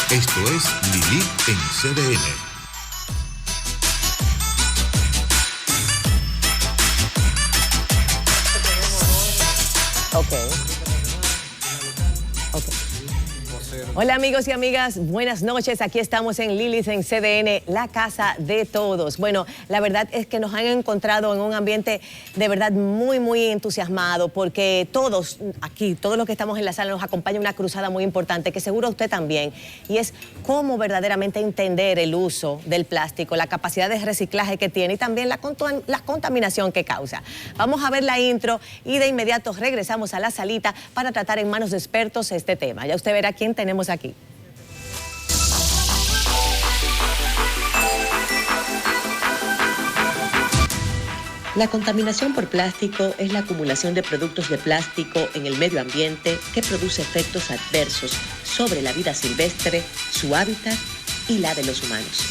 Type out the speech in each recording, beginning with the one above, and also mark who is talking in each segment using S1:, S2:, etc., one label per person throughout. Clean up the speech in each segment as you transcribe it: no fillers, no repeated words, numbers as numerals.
S1: Esto es Lilith en CDN.
S2: Hola amigos y amigas, buenas noches. Aquí estamos en Lilith en CDN, la casa de todos. Bueno, la verdad es que nos han encontrado en un ambiente de verdad muy entusiasmado, porque todos aquí, todos los que estamos en la sala, nos acompaña una cruzada muy importante, que seguro usted también, y es cómo verdaderamente entender el uso del plástico, la capacidad de reciclaje que tiene y también la contaminación que causa. Vamos a ver la intro y de inmediato regresamos a la salita para tratar en manos de expertos este tema. Ya usted verá quién tenemos aquí.
S3: La contaminación por plástico es la acumulación de productos de plástico en el medio ambiente que produce efectos adversos sobre la vida silvestre, su hábitat y la de los humanos.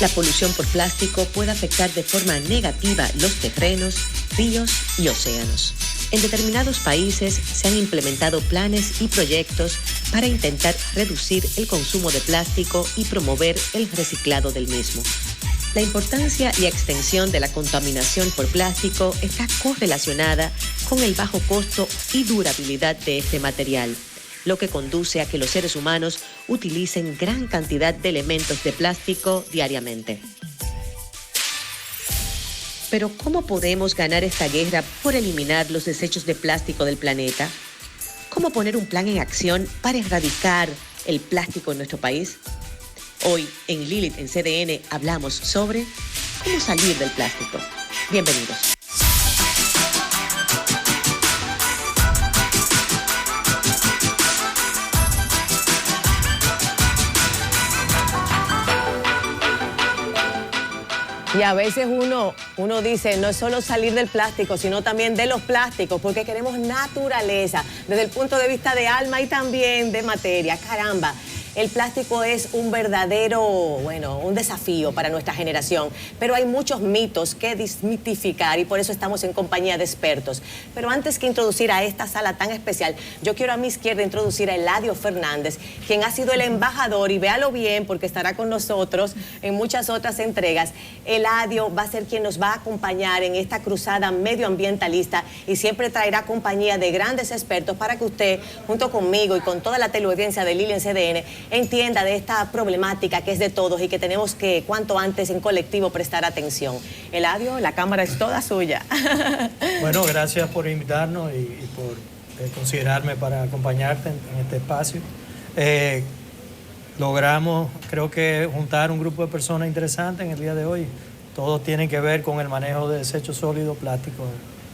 S3: La polución por plástico puede afectar de forma negativa los terrenos, ríos y océanos. En determinados países se han implementado planes y proyectos para intentar reducir el consumo de plástico y promover el reciclado del mismo. La importancia y extensión de la contaminación por plástico está correlacionada con el bajo costo y durabilidad de este material, lo que conduce a que los seres humanos utilicen gran cantidad de elementos de plástico diariamente. Pero ¿cómo podemos ganar esta guerra por eliminar los desechos de plástico del planeta? ¿Cómo poner un plan en acción para erradicar el plástico en nuestro país? Hoy en Lilith en CDN hablamos sobre cómo salir del plástico. Bienvenidos.
S2: Y a veces uno dice, no es solo salir del plástico, sino también de los plásticos, porque queremos naturaleza, desde el punto de vista de alma y también de materia. Caramba, el plástico es un verdadero, un desafío para nuestra generación, pero hay muchos mitos que desmitificar y por eso estamos en compañía de expertos. Pero antes que introducir a esta sala tan especial, yo quiero a mi izquierda introducir a Eladio Fernández, quien ha sido el embajador, y véalo bien porque estará con nosotros en muchas otras entregas. Eladio va a ser quien nos va a acompañar en esta cruzada medioambientalista y siempre traerá compañía de grandes expertos para que usted, junto conmigo y con toda la teleaudiencia de Lilith en CDN, entienda de esta problemática que es de todos y que tenemos que cuanto antes en colectivo prestar atención. Eladio, la cámara es toda suya.
S4: Bueno, gracias por invitarnos y por considerarme para acompañarte en este espacio. Logramos, creo que, juntar un grupo de personas interesantes en el día de hoy. Todos tienen que ver con el manejo de desechos sólidos, plásticos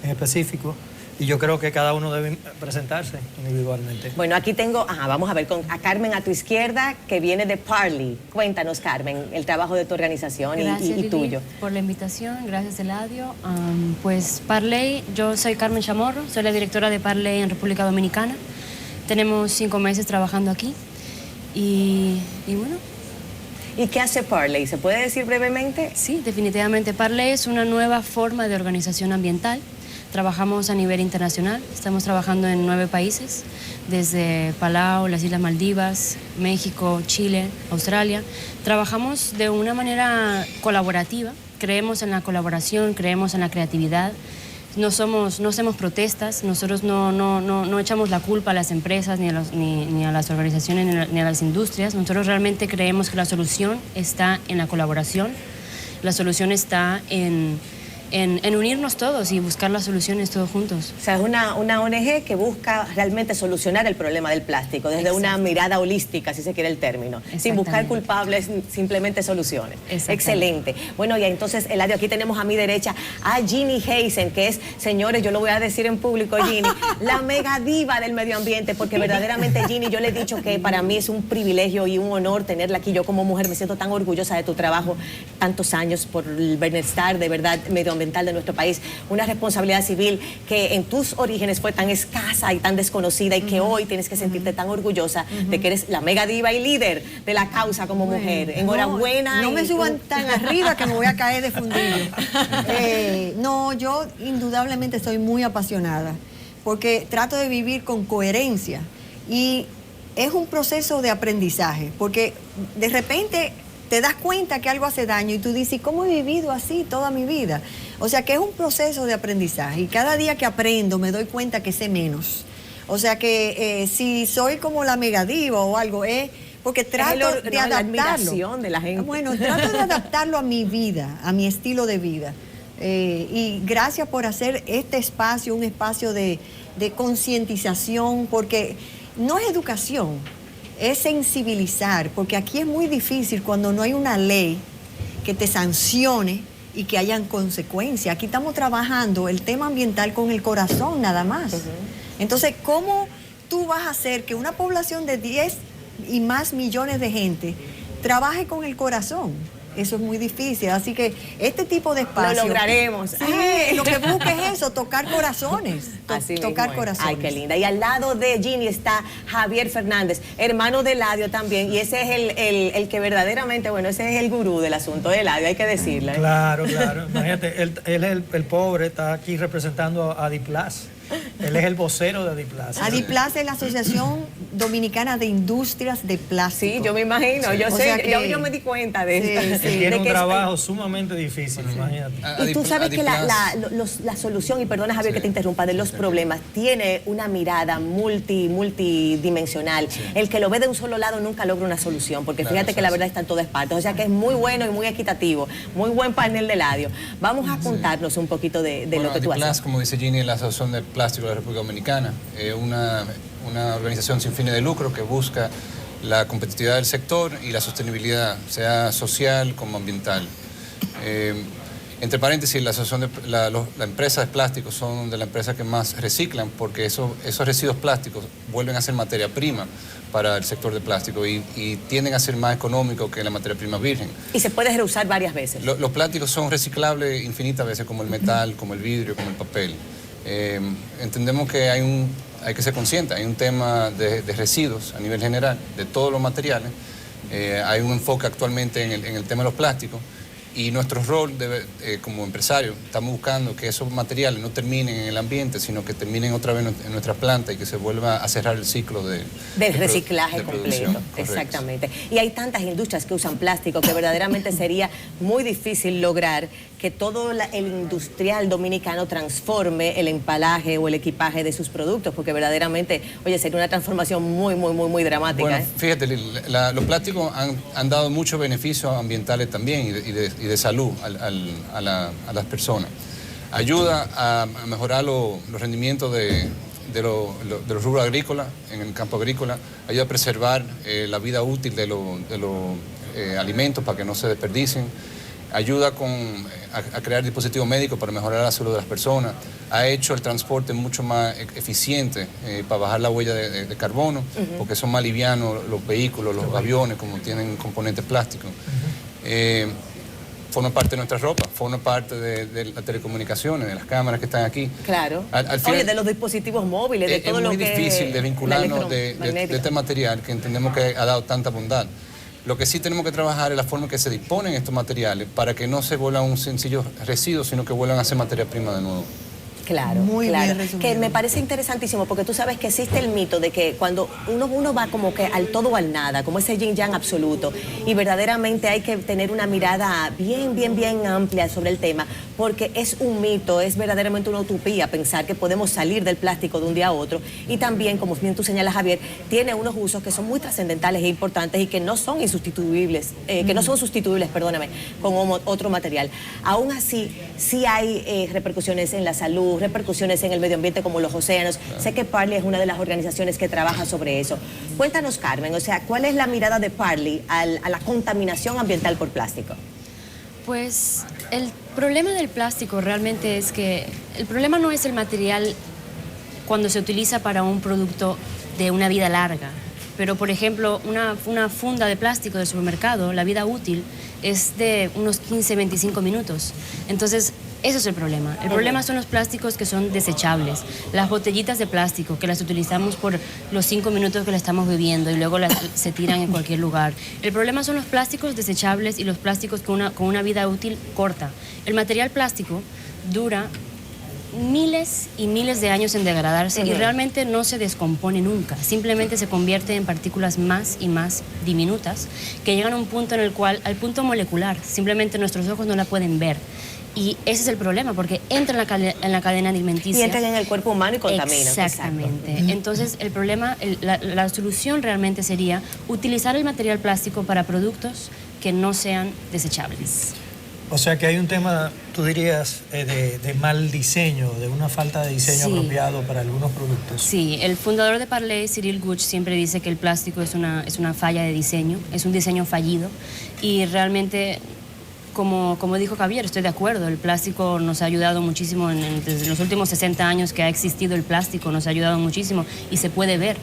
S4: en específico. Y yo creo que cada uno debe presentarse individualmente.
S2: Bueno, aquí tengo, vamos a ver, a Carmen a tu izquierda, que viene de Parley. Cuéntanos, Carmen, el trabajo de tu organización y tuyo.
S5: Por la invitación, gracias, Eladio. Pues Parley, yo soy Carmen Chamorro, soy la directora de Parley en República Dominicana. Tenemos 5 meses trabajando aquí y bueno.
S2: ¿Y qué hace Parley? ¿Se puede decir brevemente?
S5: Sí, definitivamente. Parley es una nueva forma de organización ambiental. Trabajamos a nivel internacional, estamos trabajando en 9 países, desde Palau, las Islas Maldivas, México, Chile, Australia. Trabajamos de una manera colaborativa, creemos en la colaboración, creemos en la creatividad. No hacemos protestas, nosotros no echamos la culpa a las empresas, ni a las organizaciones, ni a las industrias. Nosotros realmente creemos que la solución está en la colaboración, la solución está en unirnos todos y buscar las soluciones todos juntos.
S2: O sea, es una ONG que busca realmente solucionar el problema del plástico desde una mirada holística, si se quiere el término, sin buscar culpables, simplemente soluciones. Excelente. Bueno, y entonces, Eladio, aquí tenemos a mi derecha a Ginny Hazen, que es, señores, yo lo voy a decir en público, Ginny, la mega diva del medio ambiente, porque verdaderamente, Ginny, yo le he dicho que para mí es un privilegio y un honor tenerla aquí. Yo como mujer me siento tan orgullosa de tu trabajo, tantos años por el bienestar de verdad medioambiental ambiental de nuestro país, una responsabilidad civil que en tus orígenes fue tan escasa y tan desconocida y que hoy tienes que sentirte tan orgullosa de que eres la mega diva y líder de la causa como mujer. Enhorabuena.
S6: No me suban tan arriba que me voy a caer de fundillo. No, yo indudablemente estoy muy apasionada porque trato de vivir con coherencia y es un proceso de aprendizaje porque de repente te das cuenta que algo hace daño y tú dices, ¿cómo he vivido así toda mi vida? O sea que es un proceso de aprendizaje y cada día que aprendo me doy cuenta que sé menos. O sea que si soy como la megadiva o algo, porque trato de adaptarlo.
S2: La admiración de la gente.
S6: Bueno, trato de adaptarlo a mi vida, a mi estilo de vida. Y gracias por hacer este espacio, un espacio de concientización, porque no es educación, es sensibilizar, porque aquí es muy difícil cuando no hay una ley que te sancione y que hayan consecuencias. Aquí estamos trabajando el tema ambiental con el corazón nada más. Entonces, ¿cómo tú vas a hacer que una población de 10 y más millones de gente trabaje con el corazón? Eso es muy difícil, así que este tipo de espacio...
S2: Lo lograremos.
S6: Sí, lo que busca es eso, tocar corazones. Tocar corazones.
S2: Ay, qué linda. Y al lado de Ginny está Javier Fernández, hermano de Eladio también, y ese es el que verdaderamente, bueno, ese es el gurú del asunto de Eladio, hay que decirle.
S4: Claro, claro. Imagínate, él el pobre está aquí representando a Adiplas. Él es el vocero de Adiplas.
S6: Adiplas es la Asociación Dominicana de Industrias de Plástico.
S2: Sí, yo me imagino, yo sé, yo me di cuenta de esto.
S4: Él tiene un trabajo sumamente difícil, imagínate.
S2: Y tú sabes que la solución, y perdona Javier que te interrumpa, de los problemas, tiene una mirada multidimensional. El que lo ve de un solo lado nunca logra una solución, porque fíjate que la verdad está en todas partes. O sea que es muy bueno y muy equitativo, muy buen panel de Eladio. Vamos a contarnos un poquito de lo que tú haces.
S7: Adiplas, como dice Ginny, es la Asociación de Plástico de la República Dominicana, una organización sin fines de lucro que busca la competitividad del sector y la sostenibilidad, sea social como ambiental. Entre paréntesis, la empresa de plásticos son de las empresas que más reciclan porque esos residuos plásticos vuelven a ser materia prima para el sector de plástico y tienden a ser más económicos que la materia prima virgen.
S2: Y se puede reusar varias veces.
S7: Los plásticos son reciclables infinitas veces, como el metal, como el vidrio, como el papel. Entendemos que hay que ser consciente, hay un tema de residuos a nivel general, de todos los materiales. Hay un enfoque actualmente en el tema de los plásticos y nuestro rol como empresario, estamos buscando que esos materiales no terminen en el ambiente, sino que terminen otra vez en nuestra planta y que se vuelva a cerrar el ciclo del
S2: reciclaje completo. Exactamente. Y hay tantas industrias que usan plástico que verdaderamente sería muy difícil lograr que todo el industrial dominicano transforme el embalaje o el equipaje de sus productos, porque verdaderamente, oye, sería una transformación muy dramática.
S7: Bueno, fíjate, los plásticos han dado muchos beneficios ambientales también y de salud a las personas. Ayuda a mejorar los rendimientos de los rubros agrícolas, en el campo agrícola, ayuda a preservar la vida útil de los alimentos para que no se desperdicien, ayuda a crear dispositivos médicos para mejorar la salud de las personas, ha hecho el transporte mucho más eficiente para bajar la huella de carbono, porque son más livianos los vehículos, los aviones, como tienen componentes plásticos. Forma parte de nuestra ropa, forma parte de las telecomunicaciones, de las cámaras que están aquí.
S2: Claro.
S7: Al final,
S2: oye, de los dispositivos móviles, de todo lo que...
S7: Es muy difícil desvincularnos de este material que entendemos que ha dado tanta bondad. Lo que sí tenemos que trabajar es la forma en que se disponen estos materiales para que no se vuelvan un sencillo residuo, sino que vuelvan a ser materia prima de nuevo.
S2: Claro,
S6: muy
S2: claro.
S6: Bien resumido.
S2: Que me parece interesantísimo porque tú sabes que existe el mito de que cuando uno va como que al todo o al nada, como ese yin yang absoluto, y verdaderamente hay que tener una mirada bien amplia sobre el tema, porque es un mito, es verdaderamente una utopía pensar que podemos salir del plástico de un día a otro, y también, como bien tú señalas, Javier, tiene unos usos que son muy trascendentales e importantes y que no son insustituibles, perdóname, con otro material. Aún así, sí hay repercusiones en la salud, repercusiones en el medio ambiente como los océanos. Sé que Parley es una de las organizaciones que trabaja sobre eso. Cuéntanos, Carmen, o sea, ¿cuál es la mirada de Parley a la contaminación ambiental por plástico?
S5: Pues el problema del plástico realmente es que el problema no es el material cuando se utiliza para un producto de una vida larga. Pero, por ejemplo, una funda de plástico de supermercado, la vida útil es de unos 15-25 minutos. Entonces, Ese es el problema. El problema son los plásticos que son desechables. Las botellitas de plástico que las utilizamos por los 5 minutos que las estamos bebiendo y luego se tiran en cualquier lugar. El problema son los plásticos desechables y los plásticos con una vida útil corta. El material plástico dura miles y miles de años en degradarse y realmente no se descompone nunca. Simplemente se convierte en partículas más y más diminutas que llegan a un punto en el cual, al punto molecular, simplemente nuestros ojos no la pueden ver. Y ese es el problema, porque entra en la cadena alimenticia.
S2: Y entran en el cuerpo humano y contaminan.
S5: Exactamente. Exacto. Entonces, el problema, la solución realmente sería utilizar el material plástico para productos que no sean desechables.
S4: O sea que hay un tema, tú dirías, de mal diseño, de una falta de diseño apropiado para algunos productos.
S5: Sí, el fundador de Parley, Cyril Gutsch, siempre dice que el plástico es una falla de diseño, es un diseño fallido y realmente... Como dijo Javier, estoy de acuerdo, el plástico nos ha ayudado muchísimo, desde los últimos 60 años que ha existido el plástico, nos ha ayudado muchísimo y se puede ver.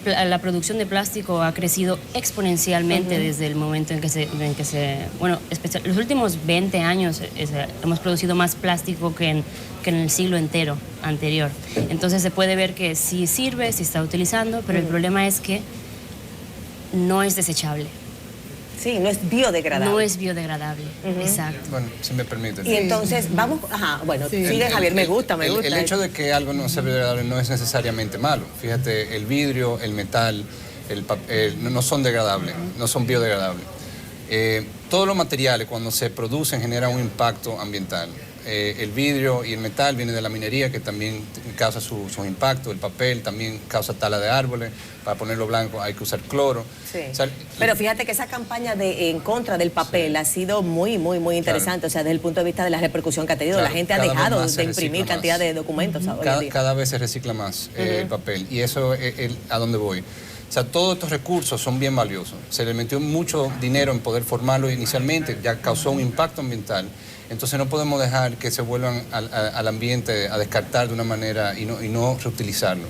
S5: La producción de plástico ha crecido exponencialmente desde el momento en que los últimos 20 años hemos producido más plástico que en el siglo entero anterior. Entonces se puede ver que sí sirve, sí está utilizando, pero el problema es que no es desechable.
S2: Sí, no es biodegradable.
S5: No es biodegradable, exacto.
S7: Bueno, si me permiten.
S2: Y entonces, vamos, sigue Javier, me gusta.
S7: El hecho de que algo no sea biodegradable no es necesariamente malo. Fíjate, el vidrio, el metal, el papel, no son degradables, no son biodegradables. Todos los materiales cuando se producen generan un impacto ambiental. El vidrio y el metal vienen de la minería, que también causa su impacto. El papel también causa tala de árboles. Para ponerlo blanco hay que usar cloro.
S2: Sí. O sea, pero fíjate que esa campaña en contra del papel ha sido muy interesante. O sea, desde el punto de vista de la repercusión que ha tenido. La gente ha dejado de imprimir cantidad de documentos.
S7: Cada vez se recicla más el papel. Y eso es a dónde voy. O sea, todos estos recursos son bien valiosos. Se le metió mucho dinero en poder formarlo inicialmente, ya causó un impacto ambiental. Entonces no podemos dejar que se vuelvan al ambiente a descartar de una manera y no reutilizarlo.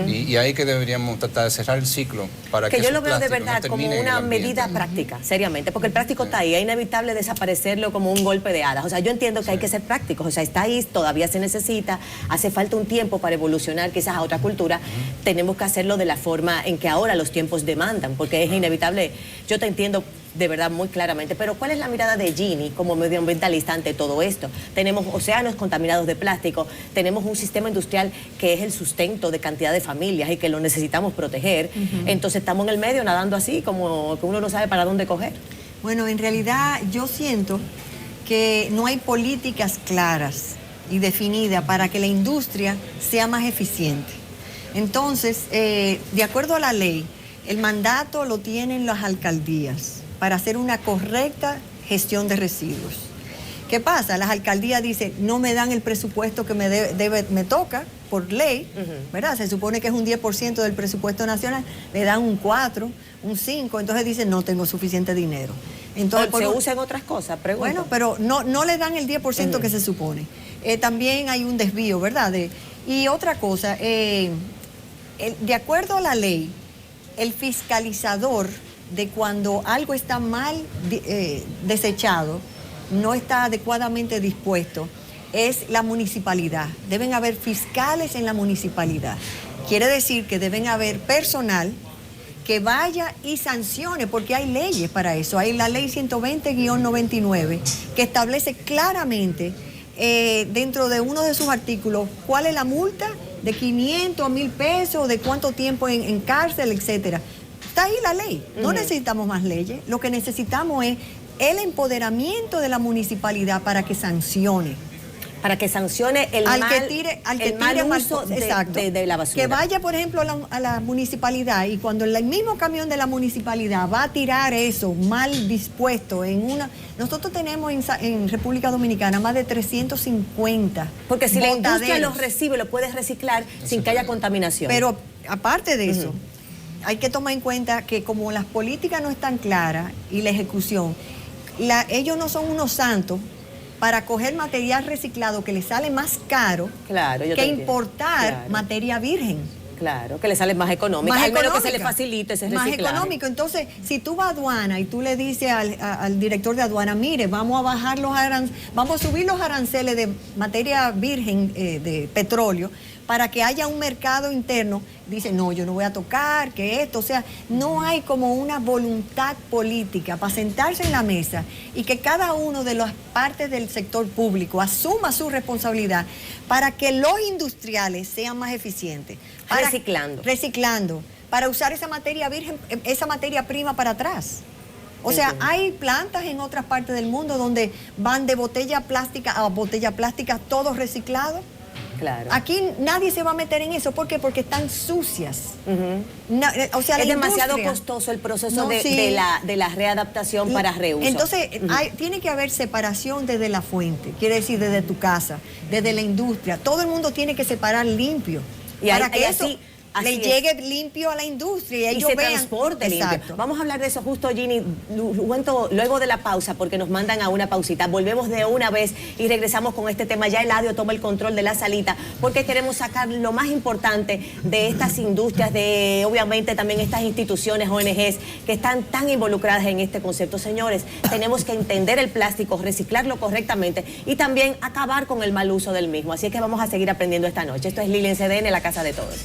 S7: Y ahí que deberíamos tratar de cerrar el ciclo para que
S2: yo lo veo de verdad como una medida práctica, seriamente, porque el plástico está ahí, es inevitable desaparecerlo como un golpe de hadas. O sea, yo entiendo que hay que ser prácticos, o sea, está ahí, todavía se necesita, hace falta un tiempo para evolucionar quizás a otra cultura, tenemos que hacerlo de la forma en que ahora los tiempos demandan, porque es inevitable. Yo te entiendo de verdad muy claramente, pero ¿cuál es la mirada de Ginny como medioambientalista ante todo esto? Tenemos océanos contaminados de plástico, tenemos un sistema industrial que es el sustento de cantidad de familias y que lo necesitamos proteger, entonces estamos en el medio nadando así como que uno no sabe para dónde coger.
S6: Bueno, en realidad yo siento que no hay políticas claras y definidas para que la industria sea más eficiente. Entonces, de acuerdo a la ley, el mandato lo tienen las alcaldías para hacer una correcta gestión de residuos. ¿Qué pasa? Las alcaldías dicen, no me dan el presupuesto que me toca por ley, ¿verdad? Se supone que es un 10% del presupuesto nacional, le dan un 4, un 5, entonces dicen, no tengo suficiente dinero. Entonces,
S2: ¿se usa en otras cosas? Pregunto.
S6: Bueno, pero no le dan el 10% que se supone. También hay un desvío, ¿verdad? Y otra cosa, de acuerdo a la ley, el fiscalizador de cuando algo está mal desechado, no está adecuadamente dispuesto, es la municipalidad. Deben haber fiscales en la municipalidad. Quiere decir que deben haber personal que vaya y sancione, porque hay leyes para eso. Hay la ley 120-99 que establece claramente dentro de uno de sus artículos cuál es la multa de 500 a 1,000 pesos, de cuánto tiempo en cárcel, etcétera. Está ahí la ley. No necesitamos más leyes. Lo que necesitamos es el empoderamiento de la municipalidad para que sancione.
S2: Para que sancione el mal uso de la basura.
S6: Que vaya, por ejemplo, a la municipalidad y cuando el mismo camión de la municipalidad va a tirar eso mal dispuesto en una... Nosotros tenemos en República Dominicana más de 350
S2: porque si la industria los recibe, lo puedes reciclar sin que haya contaminación.
S6: Pero aparte de eso, hay que tomar en cuenta que como las políticas no están claras y la ejecución, ellos no son unos santos para coger material reciclado que les sale más caro que importar materia virgen.
S2: Claro, que le sale más económico, al menos que se le facilite ese reciclaje.
S6: Más económico. Entonces, si tú vas a aduana y tú le dices al director de aduana, mire, vamos a bajar vamos a subir los aranceles de materia virgen de petróleo para que haya un mercado interno, dice, no, yo no voy a tocar, que esto, o sea, no hay como una voluntad política para sentarse en la mesa y que cada uno de las partes del sector público asuma su responsabilidad para que los industriales sean más eficientes. Reciclando, para usar esa materia virgen, esa materia prima para atrás. O sea, hay plantas en otras partes del mundo donde van de botella plástica a botella plástica, todo reciclado.
S2: Claro.
S6: Aquí nadie se va a meter en eso. ¿Por qué? Porque están sucias. O sea,
S2: es demasiado costoso el proceso de la readaptación para reuso.
S6: Entonces, tiene que haber separación desde la fuente. Quiere decir, desde tu casa, desde la industria. Todo el mundo tiene que separar limpio. Para que eso le llegue limpio a la industria y ellos
S2: se
S6: vean,
S2: transporte limpio. Vamos a hablar de eso justo, Ginny, luego de la pausa, porque nos mandan a una pausita. Volvemos de una vez y regresamos con este tema. Ya Eladio toma el control de la salita, porque queremos sacar lo más importante de estas industrias, de obviamente también estas instituciones, ONGs, que están tan involucradas en este concepto. Señores, tenemos que entender el plástico, reciclarlo correctamente y también acabar con el mal uso del mismo. Así es que vamos a seguir aprendiendo esta noche. Esto es Lili en CDN, la casa de todos.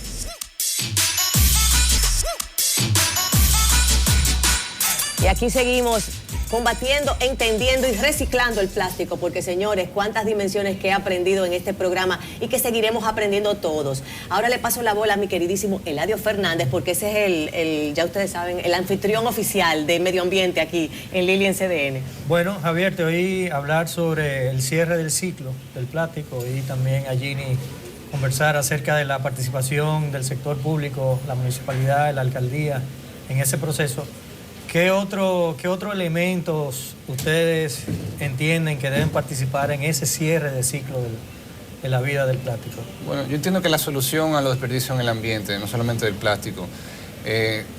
S2: Y aquí seguimos combatiendo, entendiendo y reciclando el plástico, porque señores, cuántas dimensiones que he aprendido en este programa y que seguiremos aprendiendo todos. Ahora le paso la bola a mi queridísimo Eladio Fernández, porque ese es ya ustedes saben, el anfitrión oficial de Medio Ambiente aquí en Lili en CDN.
S4: Bueno, Javier, te oí hablar sobre el cierre del ciclo del plástico y también a Ginny conversar acerca de la participación del sector público, la municipalidad, la alcaldía en ese proceso. ¿Qué otros elementos ustedes entienden que deben participar en ese cierre de ciclo de la vida del plástico?
S7: Bueno, yo entiendo que la solución a los desperdicios en el ambiente, no solamente del plástico,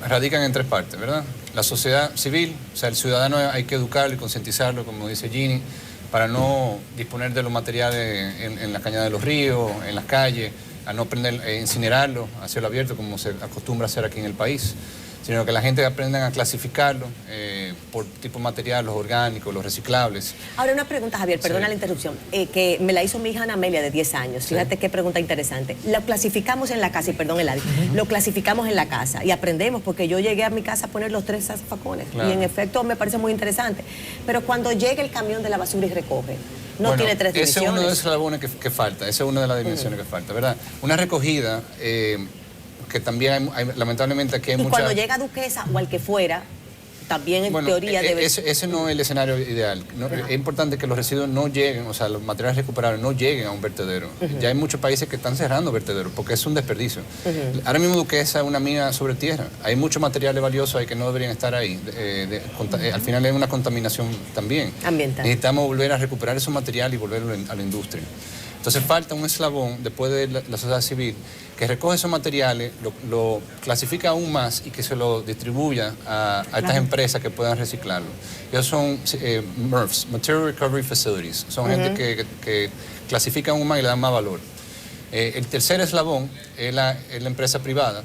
S7: radican en tres partes, ¿verdad? La sociedad civil, o sea, el ciudadano hay que educarlo y concientizarlo, como dice Ginny, para no disponer de los materiales en la cañada de los ríos, en las calles, a no incinerarlo a cielo abierto como se acostumbra a hacer aquí en el país, sino que la gente aprenda a clasificarlo por tipo de material, los orgánicos, los reciclables.
S2: Ahora una pregunta, Javier, perdona la interrupción, que me la hizo mi hija Ana Amelia de 10 años. Fíjate qué pregunta interesante. Lo clasificamos en la casa, y perdón Eladio, lo clasificamos en la casa y aprendemos, porque yo llegué a mi casa a poner los 3 zafacones y en efecto me parece muy interesante. Pero cuando llega el camión de la basura y recoge, no tiene 3 divisiones.
S7: Ese es uno de los eslabones que falta, esa es una de las dimensiones que falta, ¿verdad? Una recogida... que también lamentablemente aquí hay mucha...
S2: Y cuando llega a Duquesa o al que fuera, también en teoría debe...
S7: Ese no es el escenario ideal. No, es importante que los residuos no lleguen, o sea, los materiales recuperables no lleguen a un vertedero. Ya hay muchos países que están cerrando vertederos porque es un desperdicio. Ahora mismo Duquesa es una mina sobre tierra. Hay muchos materiales valiosos ahí que no deberían estar ahí. Al final es una contaminación también.
S2: Ambiental.
S7: Necesitamos volver a recuperar esos materiales y volverlo a la industria. Entonces falta un eslabón después de la sociedad civil que recoge esos materiales, lo clasifica aún más y que se lo distribuya a estas empresas que puedan reciclarlo. Ellos son MRFs, Material Recovery Facilities, son gente que clasifican aún más y le dan más valor. El tercer eslabón es la empresa privada,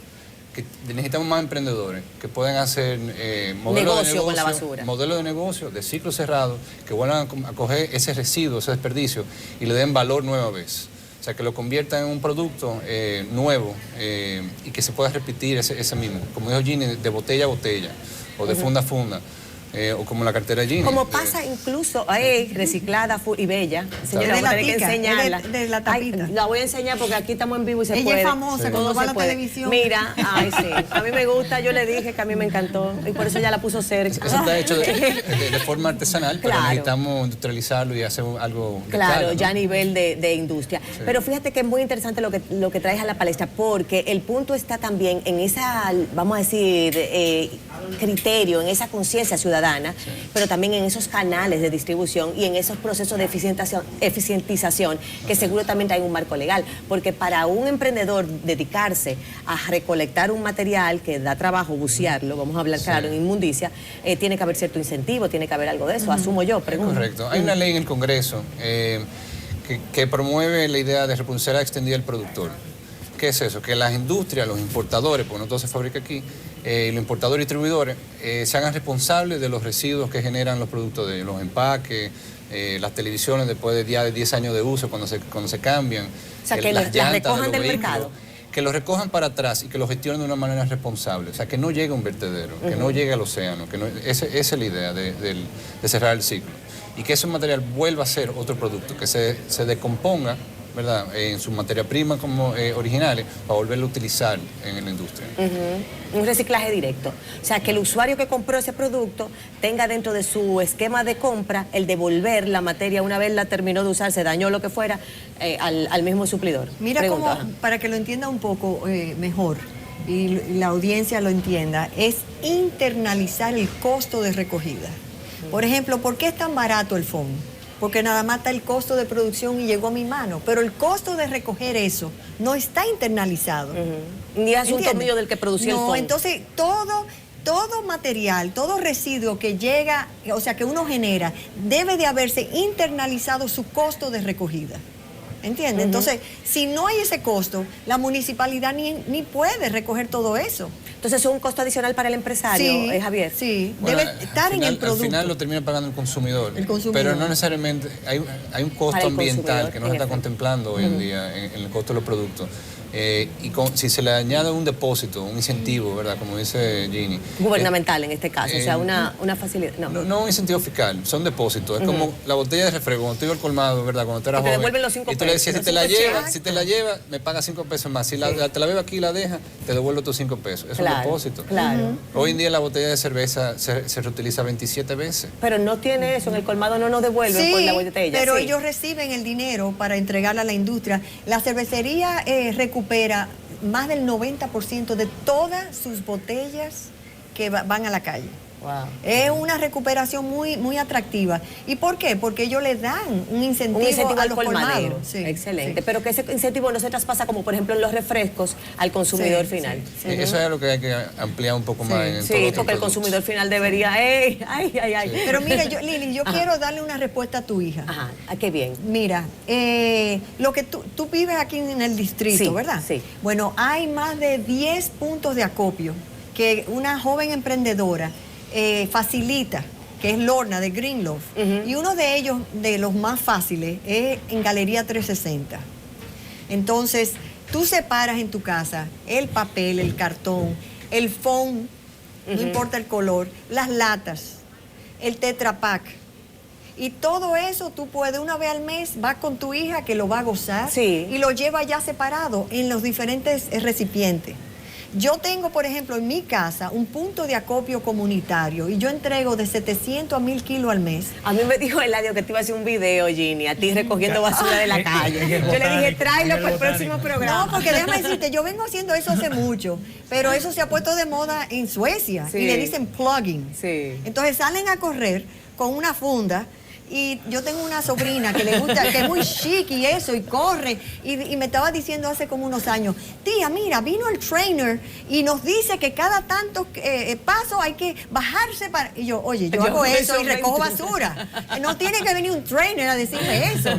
S7: que necesitamos más emprendedores que puedan hacer modelos de negocio
S2: con la basura.
S7: Modelos de negocio de ciclo cerrado, que vuelvan a coger ese residuo, ese desperdicio y le den valor nueva vez. O sea, que lo conviertan en un producto nuevo y que se pueda repetir ese mismo. Como dijo Ginny, de botella a botella o de funda a funda. O como la cartera de Ginny.
S2: Como pasa incluso reciclada y bella. Señora,
S6: de
S2: vamos a tener que enseñarla.
S6: De la tapita.
S2: La voy a enseñar porque aquí estamos en vivo y se puede.
S6: Ella es famosa, cuando va a la televisión.
S2: Mira, sí. A mí me gusta, yo le dije que a mí me encantó y por eso ella la puso cerca.
S7: Eso está hecho de forma artesanal, pero necesitamos industrializarlo y hacer algo.
S2: Claro,
S7: ¿no?
S2: ya a nivel de industria. Sí. Pero fíjate que es muy interesante lo que traes a la palestra, porque el punto está también en esa, vamos a decir, criterio, en esa conciencia ciudadana, pero también en esos canales de distribución y en esos procesos de eficientización, que seguro también traen un marco legal, porque para un emprendedor dedicarse a recolectar un material que da trabajo, bucearlo, vamos a hablar claro, en inmundicia, tiene que haber cierto incentivo, tiene que haber algo de eso, asumo yo, pregunto.
S7: Correcto. Hay una ley en el Congreso que promueve la idea de responsabilidad extendida del productor, ¿qué es eso? Que las industrias, los importadores, porque no todo se fabrica aquí, los importadores y distribuidores se hagan responsables de los residuos que generan los productos de los empaques, las televisiones después de ya de 10 años de uso, cuando se cambian.
S2: O sea, que las recojan del mercado.
S7: Que los recojan para atrás y que los gestionen de una manera responsable. O sea, que no llegue a un vertedero, que no llegue al océano. Esa es la idea de cerrar el ciclo. Y que ese material vuelva a ser otro producto, que se decomponga, ¿verdad?, en su materia prima como originales, para volverlo a utilizar en la industria.
S2: Un reciclaje directo. O sea, que el usuario que compró ese producto tenga dentro de su esquema de compra el devolver la materia una vez la terminó de usar, se dañó lo que fuera, al mismo suplidor.
S6: Mira cómo, para que lo entienda un poco mejor y la audiencia lo entienda, es internalizar el costo de recogida. Por ejemplo, ¿por qué es tan barato el foam? Porque nada más está el costo de producción y llegó a mi mano, pero el costo de recoger eso no está internalizado.
S2: Ni asunto mío del que producía el foam.
S6: No, entonces todo material, todo residuo que llega, o sea, que uno genera, debe de haberse internalizado su costo de recogida. ¿Entiendes? Entonces, si no hay ese costo, la municipalidad ni puede recoger todo eso.
S2: Entonces, ¿eso es un costo adicional para el empresario,
S6: Sí,
S2: Javier?
S6: Sí,
S7: Bueno,
S6: debe estar en el producto.
S7: Al final lo termina pagando el consumidor. Pero no necesariamente, hay un costo ambiental que no se está contemplando hoy en día en el costo de los productos. Si se le añade un depósito, un incentivo, ¿verdad?, como dice Ginny.
S2: Gubernamental en este caso, o sea, una facilidad. No,
S7: un incentivo fiscal, son depósitos. Es como la botella de refresco, cuando tú ibas al colmado, ¿verdad?, cuando tú eras joven.
S2: Te devuelven los 5 pesos.
S7: Y tú le decías, si te la llevas, me pagas 5 pesos más. Si te la bebes aquí y la dejas, te devuelvo tus 5 pesos. Es un depósito.
S2: Claro.
S7: Hoy en día la botella de cerveza se reutiliza 27 veces.
S2: Pero no tiene eso, en el colmado no nos devuelven por la botella.
S6: Pero ellos reciben el dinero para entregarla a la industria. La cervecería recupera más del 90% de todas sus botellas que van a la calle.
S2: Wow.
S6: Es una recuperación muy atractiva. ¿Y por qué? Porque ellos le dan un incentivo a los colmaderos.
S2: Sí, excelente. Pero que ese incentivo no se traspasa, como por ejemplo en los refrescos, al consumidor final.
S7: Eso es lo que hay que ampliar un poco más.
S2: Sí, porque el consumidor final debería... ¡Ay!
S6: Pero mira, Lili, yo quiero darle una respuesta a tu hija.
S2: Ajá, qué bien.
S6: Mira, lo que tú vives aquí en el distrito, ¿verdad?
S2: Sí.
S6: Bueno, hay más de 10 puntos de acopio que una joven emprendedora facilita, que es Lorna de Greenloaf. Y uno de ellos, de los más fáciles, es en Galería 360. Entonces, tú separas en tu casa el papel, el cartón, el foam, no importa el color, las latas, el Tetra Pak. Y todo eso tú puedes, una vez al mes, vas con tu hija que lo va a gozar y lo lleva ya separado en los diferentes recipientes. Yo tengo, por ejemplo, en mi casa un punto de acopio comunitario y yo entrego de 700 a 1000 kilos al mes.
S2: A mí me dijo Eladio que te iba a hacer un video, Ginny, a ti recogiendo basura de la calle. Yo le dije, tráelo para el próximo programa.
S6: No, porque déjame decirte, yo vengo haciendo eso hace mucho, pero eso se ha puesto de moda en Suecia y le dicen plugging. Entonces salen a correr con una funda. Y yo tengo una sobrina que le gusta, que es muy chic y eso, y corre. Y me estaba diciendo hace como unos años, tía, mira, vino el trainer y nos dice que cada tantos pasos hay que bajarse para... Y yo, oye, yo hago eso y recojo basura. No tiene que venir un trainer a decirme eso.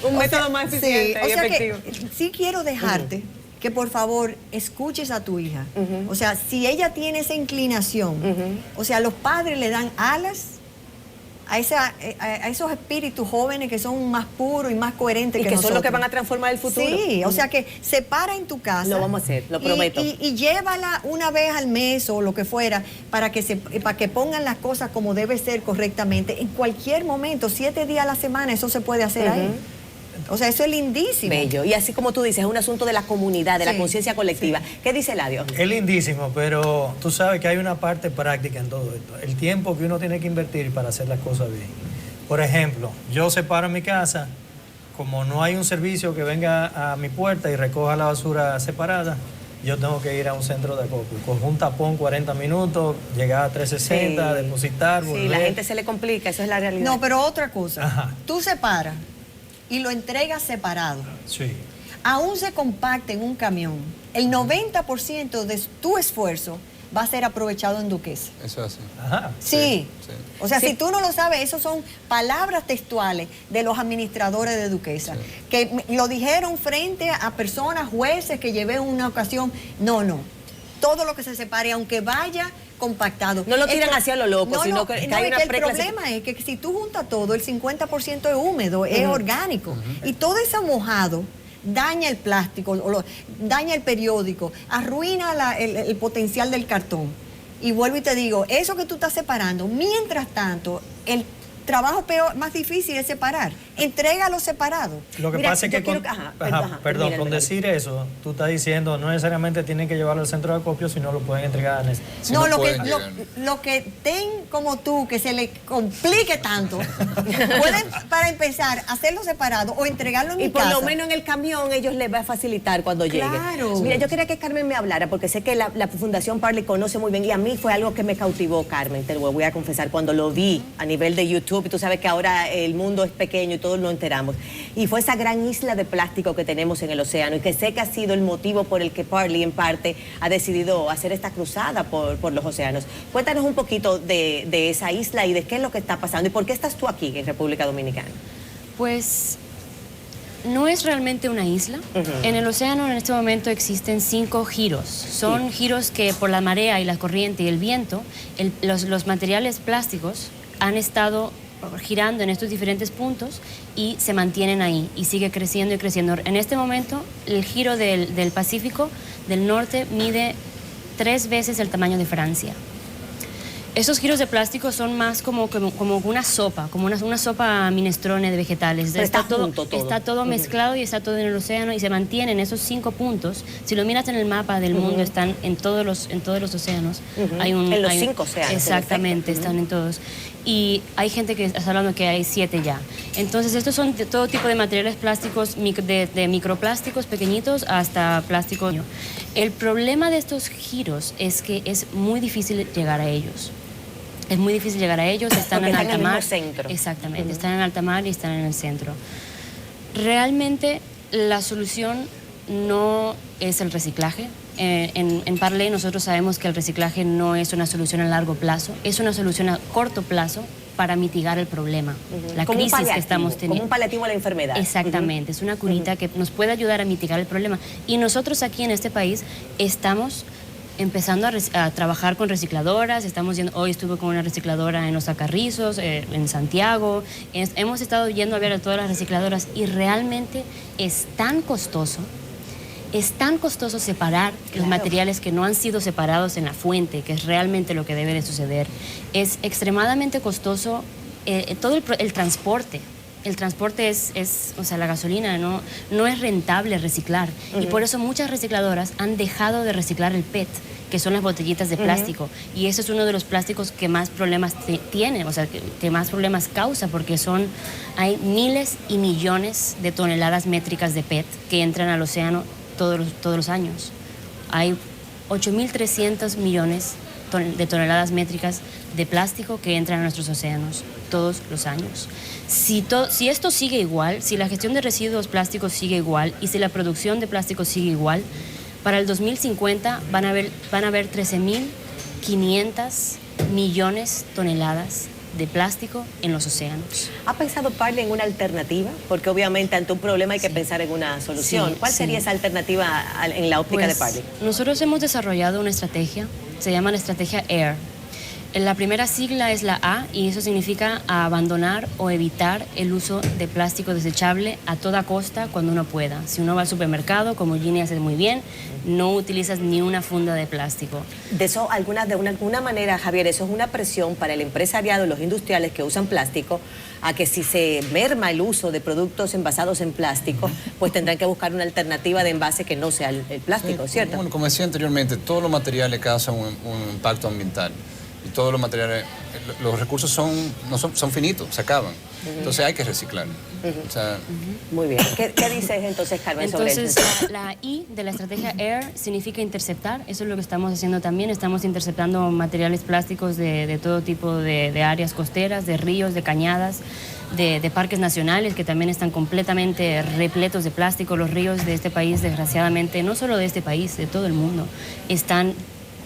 S2: Un método más eficiente y efectivo.
S6: Que sí quiero dejarte que por favor escuches a tu hija. O sea, si ella tiene esa inclinación, o sea, los padres le dan alas a esos espíritus jóvenes que son más puros y más coherentes
S2: y que
S6: nosotros.
S2: son los que van a transformar el futuro.
S6: Sí, o sea que se para en tu casa.
S2: Lo vamos a hacer, lo prometo.
S6: Y llévala una vez al mes o lo que fuera para que pongan las cosas como debe ser correctamente. En cualquier momento, 7 días a la semana, eso se puede hacer ahí. O sea, eso es lindísimo.
S2: Bello. Y así como tú dices, es un asunto de la comunidad, de la conciencia colectiva. ¿Qué dice Eladio?
S4: Es lindísimo, pero tú sabes que hay una parte práctica en todo esto. El tiempo que uno tiene que invertir para hacer las cosas bien. Por ejemplo, yo separo en mi casa, como no hay un servicio que venga a mi puerta y recoja la basura separada, yo tengo que ir a un centro de acopio. Con un tapón 40 minutos, llegar a 360, depositar, volver.
S2: Sí, la gente se le complica, eso es la realidad.
S6: No, pero otra cosa. Tú separas y lo entregas separado.
S4: Sí.
S6: Aún se compacte en un camión, el 90% de tu esfuerzo va a ser aprovechado en Duquesa.
S7: Eso es así.
S4: Ajá.
S6: Sí.
S7: Sí.
S6: O sea, si tú no lo sabes, esos son palabras textuales de los administradores de Duquesa, que lo dijeron frente a personas, jueces que llevé en una ocasión. No. Todo lo que se separe, aunque vaya compactado.
S2: No lo tiran hacia lo loco, sino que hay una
S6: el problema es que si tú juntas todo, el 50% es húmedo, es orgánico. Y todo eso mojado daña el plástico, daña el periódico, arruina el potencial del cartón. Y vuelvo y te digo, eso que tú estás separando, mientras tanto, el trabajo más difícil es separar. Entrégalo separado.
S4: Lo que pasa es que con decir eso, tú estás diciendo no necesariamente tienen que llevarlo al centro de acopio, sino lo pueden entregar.
S6: Lo que ten como tú, que se le complique tanto, pueden, para empezar, hacerlo separado o entregarlo en mi casa.
S2: Y por lo menos en el camión ellos les va a facilitar cuando lleguen.
S6: Claro.
S2: Mira, yo quería que Carmen me hablara, porque sé que la Fundación Parley conoce muy bien, y a mí fue algo que me cautivó, Carmen, te lo voy a confesar, cuando lo vi a nivel de YouTube, y tú sabes que ahora el mundo es pequeño y todos nos enteramos. Y fue esa gran isla de plástico que tenemos en el océano, y que sé que ha sido el motivo por el que Parley, en parte, ha decidido hacer esta cruzada por los océanos. Cuéntanos un poquito de esa isla y de qué es lo que está pasando, y por qué estás tú aquí en República Dominicana.
S5: Pues no es realmente una isla. En el océano en este momento existen 5 giros. Son giros que por la marea y la corriente y el viento, los materiales plásticos han estado girando en estos diferentes puntos y se mantienen ahí y sigue creciendo y creciendo. En este momento el giro del Pacífico del norte mide 3 veces el tamaño de Francia. Esos giros de plástico son más como una sopa, como una sopa minestrone de vegetales.
S2: Pero está
S5: todo mezclado y está todo en el océano y se mantienen esos 5 puntos. Si lo miras en el mapa del mundo, están en todos los océanos.
S2: En los 5 océanos.
S5: Exactamente, están en todos. Y hay gente que está hablando que hay 7 ya. Entonces, estos son de todo tipo de materiales plásticos, de microplásticos pequeñitos hasta plástico. El problema de estos giros es que es muy difícil llegar a ellos. Es muy difícil llegar a ellos, están en alta mar.
S2: Centro.
S5: Exactamente, están en alta mar y están en el centro. Realmente la solución no es el reciclaje. En Parley nosotros sabemos que el reciclaje no es una solución a largo plazo, es una solución a corto plazo para mitigar el problema, la crisis que estamos teniendo.
S2: Como un paliativo a la enfermedad.
S5: Exactamente, es una curita que nos puede ayudar a mitigar el problema. Y nosotros aquí en este país estamos empezando a trabajar con recicladoras, hoy estuve con una recicladora en Los Acarrizos, en Santiago, hemos estado yendo a ver a todas las recicladoras y realmente es tan costoso separar los materiales que no han sido separados en la fuente, que es realmente lo que debe de suceder. Es extremadamente costoso todo el transporte. El transporte o sea, la gasolina no es rentable reciclar. Y por eso muchas recicladoras han dejado de reciclar el PET, que son las botellitas de plástico. Y eso es uno de los plásticos que más problemas tiene, o sea, que más problemas causa, porque hay miles y millones de toneladas métricas de PET que entran al océano todos los años. Hay 8.300 millones de toneladas métricas de plástico que entran a nuestros océanos todos los años. Si esto sigue igual, si la gestión de residuos plásticos sigue igual y si la producción de plástico sigue igual, para el 2050 van a haber 13.500 millones de toneladas de plástico en los océanos.
S2: ¿Ha pensado Parley en una alternativa? Porque obviamente ante un problema hay que pensar en una solución. ¿Cuál sería esa alternativa en la óptica de Parley?
S5: Nosotros hemos desarrollado una estrategia, se llama la estrategia AIR. La primera sigla es la A y eso significa abandonar o evitar el uso de plástico desechable a toda costa cuando uno pueda. Si uno va al supermercado, como Ginny hace muy bien, no utilizas ni una funda de plástico.
S2: De alguna manera, Javier, eso es una presión para el empresariado y los industriales que usan plástico, a que si se merma el uso de productos envasados en plástico, pues tendrán que buscar una alternativa de envase que no sea el plástico, ¿cierto?
S7: Bueno, como decía anteriormente, todos los materiales causan un impacto ambiental. Y todos los materiales, los recursos son finitos, se acaban. Entonces hay que reciclar. O sea,
S2: muy bien. ¿Qué dices entonces, Carmen, sobre eso?
S5: Entonces, la I de la estrategia AIR significa interceptar. Eso es lo que estamos haciendo también. Estamos interceptando materiales plásticos de todo tipo de áreas costeras, de ríos, de cañadas, de parques nacionales que también están completamente repletos de plástico. Los ríos de este país, desgraciadamente, no solo de este país, de todo el mundo, están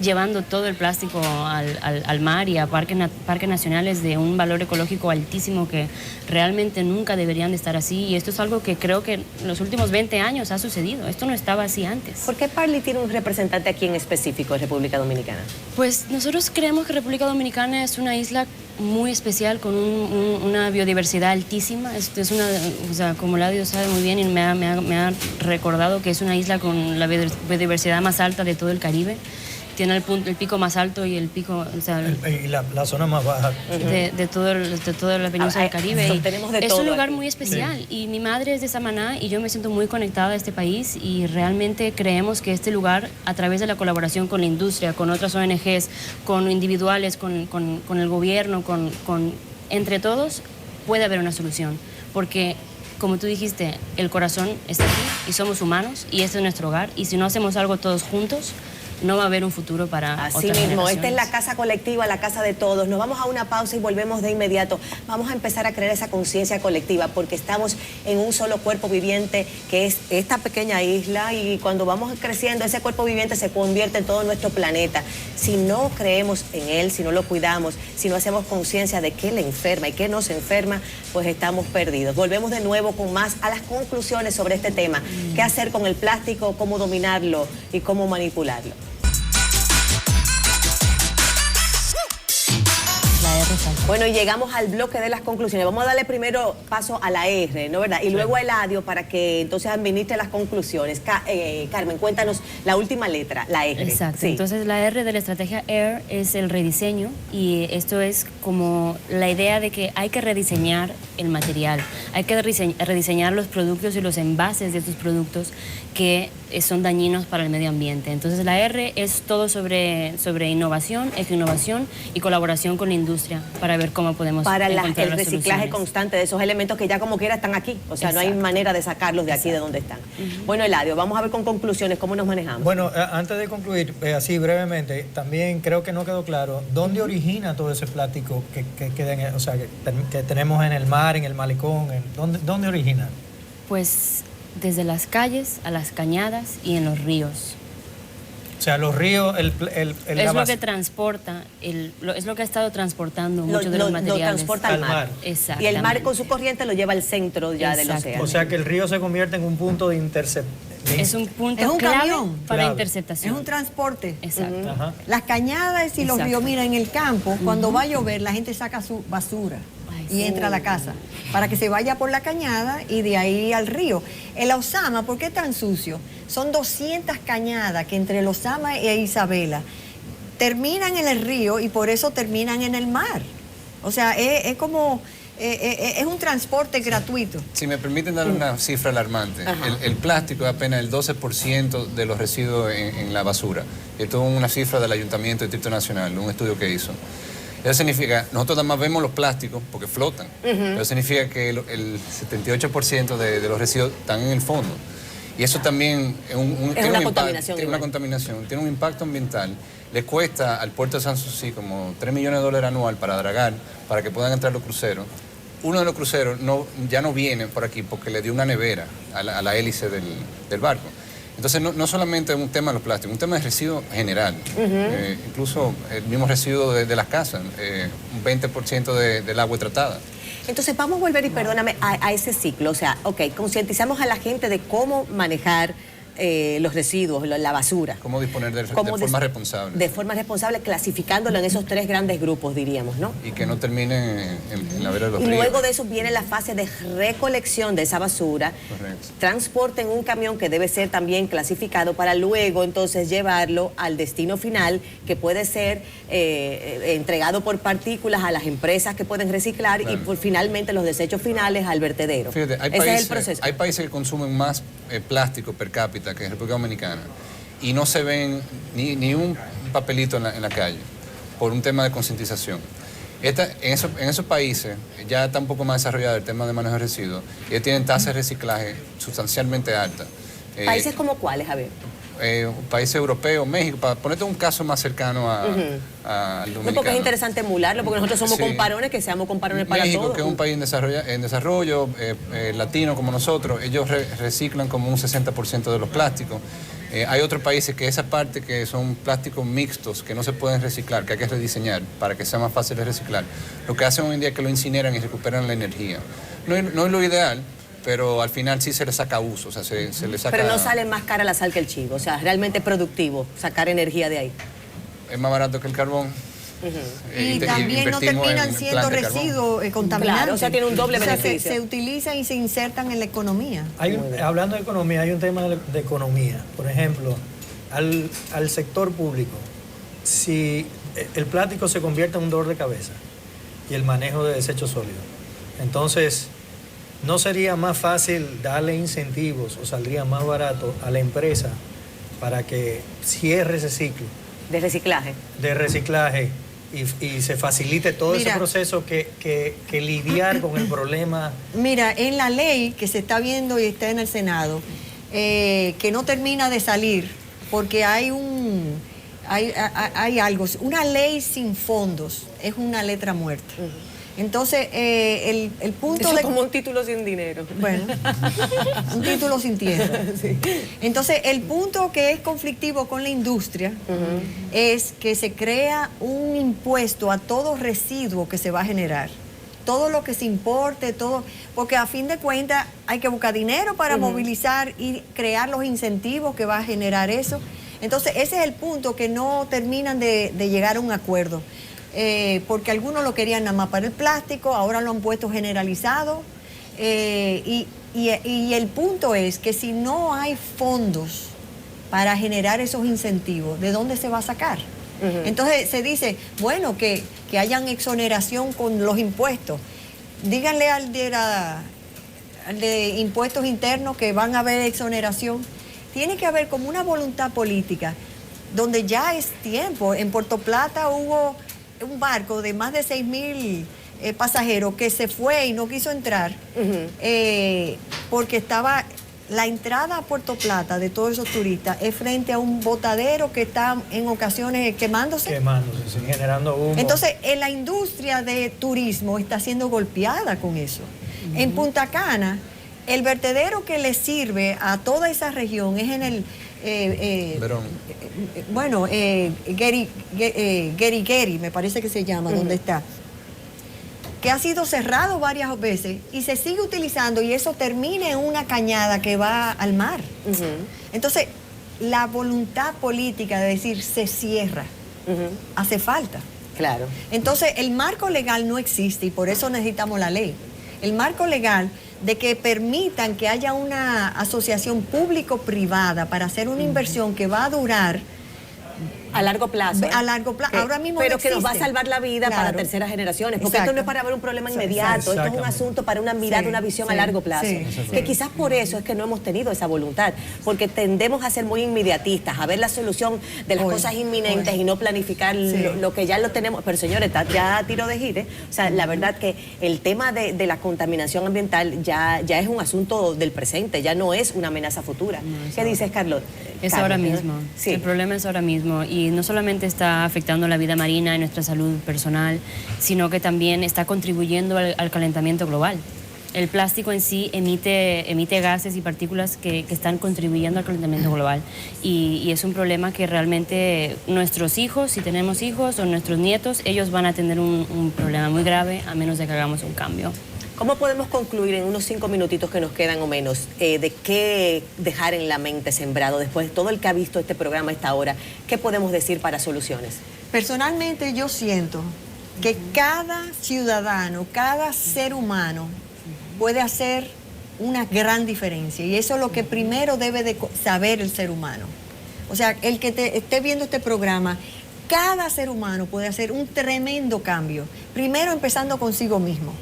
S5: llevando todo el plástico al mar y a parques nacionales de un valor ecológico altísimo que realmente nunca deberían de estar así. Y esto es algo que creo que en los últimos 20 años ha sucedido. Esto no estaba así antes.
S2: ¿Por qué Parley tiene un representante aquí en específico en República Dominicana?
S5: Pues nosotros creemos que República Dominicana es una isla muy especial con una biodiversidad altísima. Es una, o sea, como Ladio sabe muy bien y me ha recordado que es una isla con la biodiversidad más alta de todo el Caribe. Tiene el pico más alto y el pico, o sea,
S4: y la zona más baja.
S5: de toda la península del Caribe.
S2: Tenemos de
S5: es
S2: todo
S5: un lugar
S2: aquí.
S5: muy especial y mi madre es de Samaná y yo me siento muy conectada a este país y realmente creemos que este lugar, a través de la colaboración con la industria, con otras ONGs, con individuales, con el gobierno, entre todos, puede haber una solución. Porque, como tú dijiste, el corazón está aquí y somos humanos y este es nuestro hogar y si no hacemos algo todos juntos, no va a haber un futuro para
S2: Así
S5: otras
S2: mismo, esta es
S5: generaciones.
S2: la casa colectiva, la casa de todos. Nos vamos a una pausa y volvemos de inmediato. Vamos a empezar a crear esa conciencia colectiva porque estamos en un solo cuerpo viviente que es esta pequeña isla y cuando vamos creciendo ese cuerpo viviente se convierte en todo nuestro planeta. Si no creemos en él, si no lo cuidamos, si no hacemos conciencia de qué le enferma y qué nos enferma, pues estamos perdidos. Volvemos de nuevo con más a las conclusiones sobre este tema. ¿Qué hacer con el plástico, cómo dominarlo y cómo manipularlo? Bueno, y llegamos al bloque de las conclusiones. Vamos a darle primero paso a la R, ¿no verdad? Y luego a Eladio para que entonces administre las conclusiones. Carmen, cuéntanos la última letra, la R.
S5: Exacto.
S2: Sí.
S5: Entonces la R de la estrategia AIR es el rediseño y esto es como la idea de que hay que rediseñar el material, hay que rediseñar los productos y los envases de estos productos que son dañinos para el medio ambiente. Entonces la R es todo sobre innovación, ecoinnovación y colaboración con la industria para ver cómo podemos
S2: Para
S5: encontrar
S2: el
S5: las
S2: reciclaje
S5: soluciones.
S2: constante de esos elementos que ya como quiera están aquí. O sea, no hay
S5: Exacto.
S2: manera de sacarlos de aquí de donde están. Bueno, Eladio, vamos a ver con conclusiones cómo nos manejamos.
S4: Bueno, antes de concluir, así brevemente, también creo que no quedó claro dónde origina todo ese plástico que queda, o sea, que tenemos en el mar, en el malecón, ¿dónde origina?
S5: Pues desde las calles a las cañadas y en los ríos.
S4: O sea, los ríos,
S5: Es lo que transporta, es lo que ha estado transportando muchos de los materiales.
S2: Lo transporta al
S4: al
S2: mar.
S4: mar.
S2: Y
S5: Exactamente.
S2: el mar con su corriente lo lleva al centro ya del
S5: Exacto.
S2: océano.
S4: O sea, que el río se convierte en un punto de intercepción.
S5: Es un punto
S6: Es un
S5: clave
S6: camión.
S5: para
S4: Clave.
S5: interceptación.
S6: Es un transporte.
S5: Exacto.
S4: Ajá.
S6: Las cañadas y los
S5: Exacto.
S6: ríos, mira, en el campo, cuando va a llover, la gente saca su basura
S5: Ay,
S6: y
S5: sí.
S6: entra a la casa para que se vaya por la cañada y de ahí al río. El Osama, ¿por qué tan sucio? Son 200 cañadas que entre el Osama e Isabela terminan en el río y por eso terminan en el mar. O sea, es como... es un transporte gratuito.
S7: Si me permiten dar una cifra alarmante, el plástico es apenas el 12% de los residuos en la basura. Esto es una cifra del Ayuntamiento del Distrito Nacional, un estudio que hizo. Eso significa, nosotros nada más vemos los plásticos porque flotan, pero eso significa que el 78% de los residuos están en el fondo. Y eso también tiene
S2: una
S7: un
S2: contaminación
S7: tiene una
S2: igual.
S7: contaminación, tiene un impacto ambiental. Le cuesta al puerto de Sanssouci como $3 millones anual para dragar, para que puedan entrar los cruceros. Uno de los cruceros ya no viene por aquí porque le dio una nevera a la hélice del barco. Entonces, no solamente es un tema de los plásticos, es un tema de residuo general. Incluso el mismo residuo de las casas, un 20% del agua tratada.
S2: Entonces vamos a volver y perdóname a ese ciclo. O sea, ok, concientizamos a la gente de cómo manejar los residuos, la basura.
S7: Cómo disponer de
S2: Cómo
S7: forma responsable.
S2: De forma responsable, clasificándolo en esos 3 grandes grupos, diríamos, ¿no?
S7: Y que no terminen en la vera de los
S2: Y
S7: ríos.
S2: luego de eso viene la fase de recolección de esa basura,
S7: Correcto.
S2: transporte en un camión que debe ser también clasificado para luego entonces llevarlo al destino final, que puede ser entregado por partículas a las empresas que pueden reciclar y
S7: Claro.
S2: finalmente los desechos finales al vertedero.
S7: Fíjate,
S2: Ese es el proceso.
S7: hay países que consumen más plástico per cápita que República Dominicana y no se ven ni un papelito en la calle por un tema de concientización. En esos países ya está un poco más desarrollado el tema de manejo de residuos y ellos tienen tasas de reciclaje sustancialmente altas.
S2: ¿Países como cuáles, Javier?
S7: Países europeos, México, para ponerte un caso más cercano al dominicano.
S2: No, porque es interesante emularlo, porque nosotros somos
S7: Sí.
S2: comparones, que seamos comparones para
S7: México,
S2: todos.
S7: que es un país en desarrollo latino como nosotros, ellos reciclan como un 60% de los plásticos. Hay otros países que esa parte que son plásticos mixtos que no se pueden reciclar, que hay que rediseñar para que sea más fácil de reciclar. Lo que hacen hoy en día es que lo incineran y recuperan la energía. No es lo ideal, pero al final sí se le saca uso, o sea, se le saca...
S2: Pero no sale más cara la sal que el chivo, o sea, realmente es productivo sacar energía de ahí.
S7: Es más barato que el carbón.
S6: Y también no terminan siendo residuos contaminantes.
S2: Claro, o sea, tiene un doble beneficio.
S6: Se utilizan y se insertan en la economía.
S4: Hablando de economía, hay un tema de economía. Por ejemplo, al sector público, si el plástico se convierte en un dolor de cabeza y el manejo de desechos sólidos, entonces, ¿no sería más fácil darle incentivos o saldría más barato a la empresa para que cierre ese ciclo?
S2: De reciclaje.
S4: De reciclaje y se facilite todo ese proceso que lidiar con el problema.
S6: Mira, en la ley que se está viendo y está en el Senado, que no termina de salir, porque hay algo, una ley sin fondos es una letra muerta. Entonces, el punto
S2: eso es como un título sin dinero.
S6: Bueno, un título sin tierra. Sí. Entonces, el punto que es conflictivo con la industria es que se crea un impuesto a todo residuo que se va a generar. Todo lo que se importe, todo, porque a fin de cuentas hay que buscar dinero para movilizar y crear los incentivos que va a generar eso. Entonces, ese es el punto que no terminan de llegar a un acuerdo. Porque algunos lo querían nada más para el plástico, ahora lo han puesto generalizado. Y el punto es que si no hay fondos para generar esos incentivos, ¿de dónde se va a sacar? Entonces se dice, bueno, que hayan exoneración con los impuestos. Díganle al de impuestos internos que van a haber exoneración. Tiene que haber como una voluntad política, donde ya es tiempo. En Puerto Plata hubo un barco de más de 6,000 pasajeros que se fue y no quiso entrar porque estaba la entrada a Puerto Plata de todos esos turistas es frente a un botadero que está en ocasiones quemándose,
S4: sí, generando humo.
S6: Entonces la industria de turismo está siendo golpeada con eso. En Punta Cana el vertedero que le sirve a toda esa región es en el Geri, me parece que se llama, donde está, que ha sido cerrado varias veces y se sigue utilizando y eso termina en una cañada que va al mar. Entonces, la voluntad política de decir se cierra, hace falta.
S2: Claro.
S6: Entonces, el marco legal no existe y por eso necesitamos la ley. El marco legal de que permitan que haya una asociación público-privada para hacer una inversión que va a durar
S2: a largo plazo.
S6: A largo plazo. Ahora mismo
S2: pero
S6: no
S2: que nos va a
S6: existe.
S2: salvar la vida para terceras generaciones. Porque esto no es para ver un problema inmediato, esto es un asunto para una mirada, una visión a largo plazo. Que quizás por eso es que no hemos tenido esa voluntad, porque tendemos a ser muy inmediatistas, a ver la solución de las cosas inminentes y no planificar lo que ya lo tenemos. Pero señores, ya a tiro de gire. O sea, la verdad que el tema de la contaminación ambiental ya es un asunto del presente, ya no es una amenaza futura. ¿Qué dices, Carlos?
S5: Es ahora mismo. El problema es ahora mismo. Y no solamente está afectando la vida marina y nuestra salud personal, sino que también está contribuyendo al calentamiento global. El plástico en sí emite gases y partículas que están contribuyendo al calentamiento global. Y es un problema que realmente nuestros hijos, si tenemos hijos, o nuestros nietos, ellos van a tener un problema muy grave a menos de que hagamos un cambio.
S2: ¿Cómo podemos concluir en unos 5 minutitos que nos quedan o menos de qué dejar en la mente sembrado después de todo el que ha visto este programa a esta hora? ¿Qué podemos decir para soluciones?
S6: Personalmente yo siento que cada ciudadano, cada ser humano puede hacer una gran diferencia y eso es lo que primero debe de saber el ser humano. O sea, el que esté viendo este programa, cada ser humano puede hacer un tremendo cambio, primero empezando consigo mismo.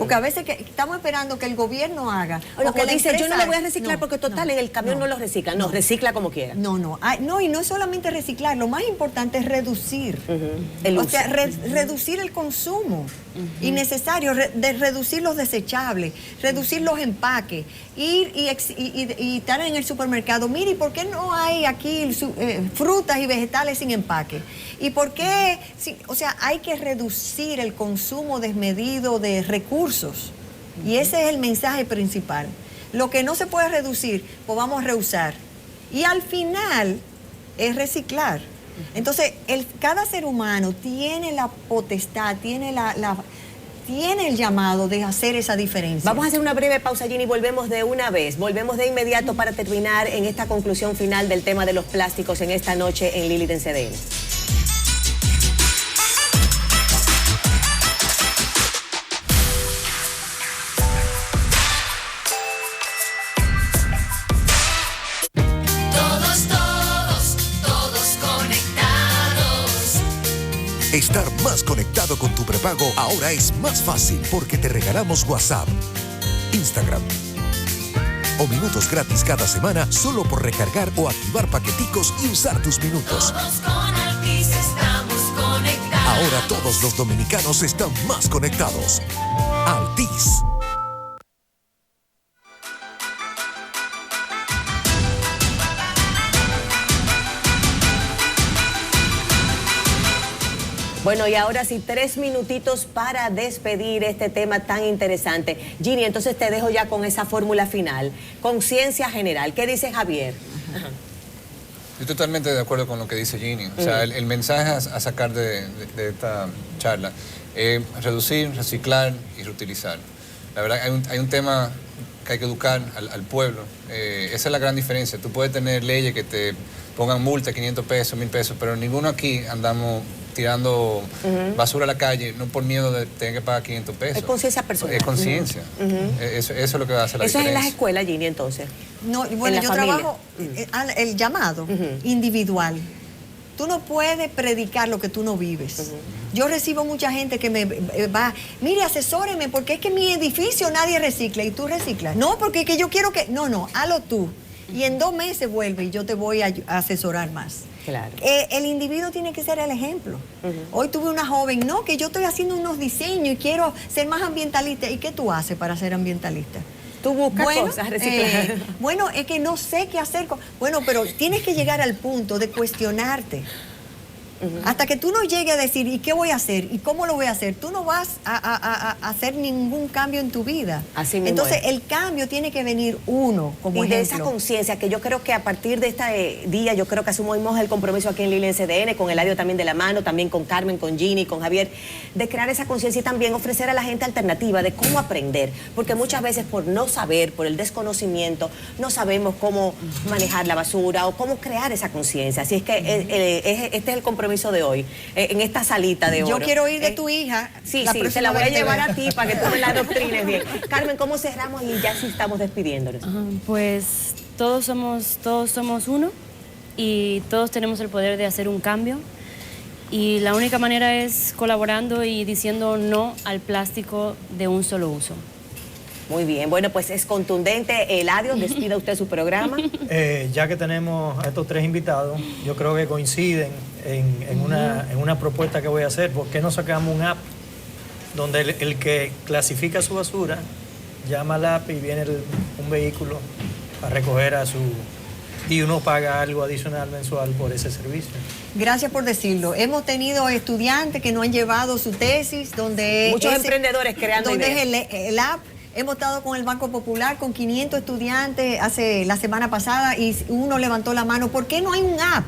S6: Porque a veces estamos esperando que el gobierno haga.
S2: O que dice, yo no le voy a reciclar porque total en el camión no lo recicla. No, recicla como quiera.
S6: No, y no es solamente reciclar, lo más importante es reducir.
S2: El uso.
S6: O sea, reducir el consumo innecesario, reducir los desechables, reducir los empaques, ir y estar en el supermercado. Mire, ¿por qué no hay aquí frutas y vegetales sin empaque? ¿Y por qué? O sea, hay que reducir el consumo desmedido de recursos. Y ese es el mensaje principal. Lo que no se puede reducir, pues vamos a reusar. Y al final es reciclar. Entonces, cada ser humano tiene la potestad, tiene tiene el llamado de hacer esa diferencia.
S2: Vamos a hacer una breve pausa, Ginny, y volvemos de una vez. Volvemos de inmediato para terminar en esta conclusión final del tema de los plásticos en esta noche en Lilith en CDN.
S1: Estar más conectado con tu prepago ahora es más fácil porque te regalamos WhatsApp, Instagram o minutos gratis cada semana solo por recargar o activar paqueticos y usar tus minutos.
S8: Todos con Altis estamos conectados.
S1: Ahora todos los dominicanos están más conectados. Altis.
S2: Bueno, y ahora sí, 3 minutitos para despedir este tema tan interesante. Ginny, entonces te dejo ya con esa fórmula final. Conciencia general. ¿Qué dice Javier? Ajá.
S7: Estoy totalmente de acuerdo con lo que dice Ginny. O sea, el mensaje a sacar de esta charla es reducir, reciclar y reutilizar. La verdad, hay un tema que hay que educar al pueblo. Esa es la gran diferencia. Tú puedes tener leyes que te pongan multa, 500 pesos, 1000 pesos, pero ninguno aquí andamos tirando basura a la calle, no por miedo de tener que pagar 500 pesos.
S2: Es conciencia personal.
S7: Es conciencia. Eso es lo que va a hacer la
S2: Eso
S7: diferencia.
S2: es en las escuelas, Ginny, entonces.
S6: No, bueno, yo trabajo el llamado individual. Tú no puedes predicar lo que tú no vives. Yo recibo mucha gente que me va, mire, asesóreme, porque es que en mi edificio nadie recicla y tú reciclas. No, porque es que yo quiero que... No, hazlo tú. Y en 2 meses vuelve y yo te voy a asesorar más.
S2: Claro.
S6: El individuo tiene que ser el ejemplo. Hoy tuve una joven, no, que yo estoy haciendo unos diseños y quiero ser más ambientalista. ¿Y qué tú haces para ser ambientalista?
S2: Tú buscas cosas, reciclar.
S6: Bueno, es que no sé qué hacer. Bueno, pero tienes que llegar al punto de cuestionarte. Hasta que tú no llegues a decir, ¿y qué voy a hacer? ¿Y cómo lo voy a hacer? Tú no vas a hacer ningún cambio en tu vida.
S2: Así mismo.
S6: Entonces, el cambio tiene que venir uno como
S2: y de
S6: ejemplo.
S2: esa conciencia, que yo creo que a partir de este día, yo creo que asumimos el compromiso aquí en Lili en CDN, con Eladio también de la mano, también con Carmen, con Ginny, con Javier, de crear esa conciencia y también ofrecer a la gente alternativa de cómo aprender. Porque muchas veces por no saber, por el desconocimiento, no sabemos cómo manejar la basura o cómo crear esa conciencia. Así es que este es el compromiso de hoy, en esta salita de oro.
S6: Yo quiero ir de tu hija.
S2: Sí, te la voy a llevar a ti para que tú me la doctrines bien. Carmen, ¿cómo cerramos y ya sí estamos despidiéndonos?
S5: Pues todos somos uno y todos tenemos el poder de hacer un cambio. Y la única manera es colaborando y diciendo no al plástico de un solo uso.
S2: Muy bien, bueno, pues es contundente. Eladio, despida usted su programa.
S4: Ya que tenemos a estos 3 invitados, yo creo que coinciden en una propuesta que voy a hacer. ¿Por qué no sacamos un app donde el que clasifica su basura llama al app y viene un vehículo a recoger y uno paga algo adicional mensual por ese servicio?
S6: Gracias por decirlo. Hemos tenido estudiantes que no han llevado su tesis, donde
S2: muchos emprendedores creando
S6: donde
S2: ideas.
S6: Es el app. Hemos estado con el Banco Popular, con 500 estudiantes la semana pasada, y uno levantó la mano, ¿por qué no hay un app?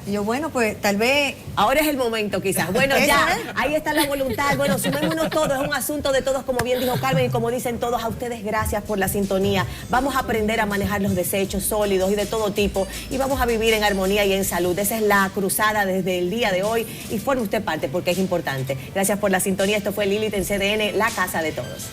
S6: Y yo, bueno, pues tal vez...
S2: Ahora es el momento quizás. Bueno, ya, ahí está la voluntad. Bueno, sumémonos todos, es un asunto de todos, como bien dijo Carmen, y como dicen todos, a ustedes gracias por la sintonía. Vamos a aprender a manejar los desechos sólidos y de todo tipo, y vamos a vivir en armonía y en salud. Esa es la cruzada desde el día de hoy, y forme usted parte porque es importante. Gracias por la sintonía. Esto fue Lilith en CDN, la casa de todos.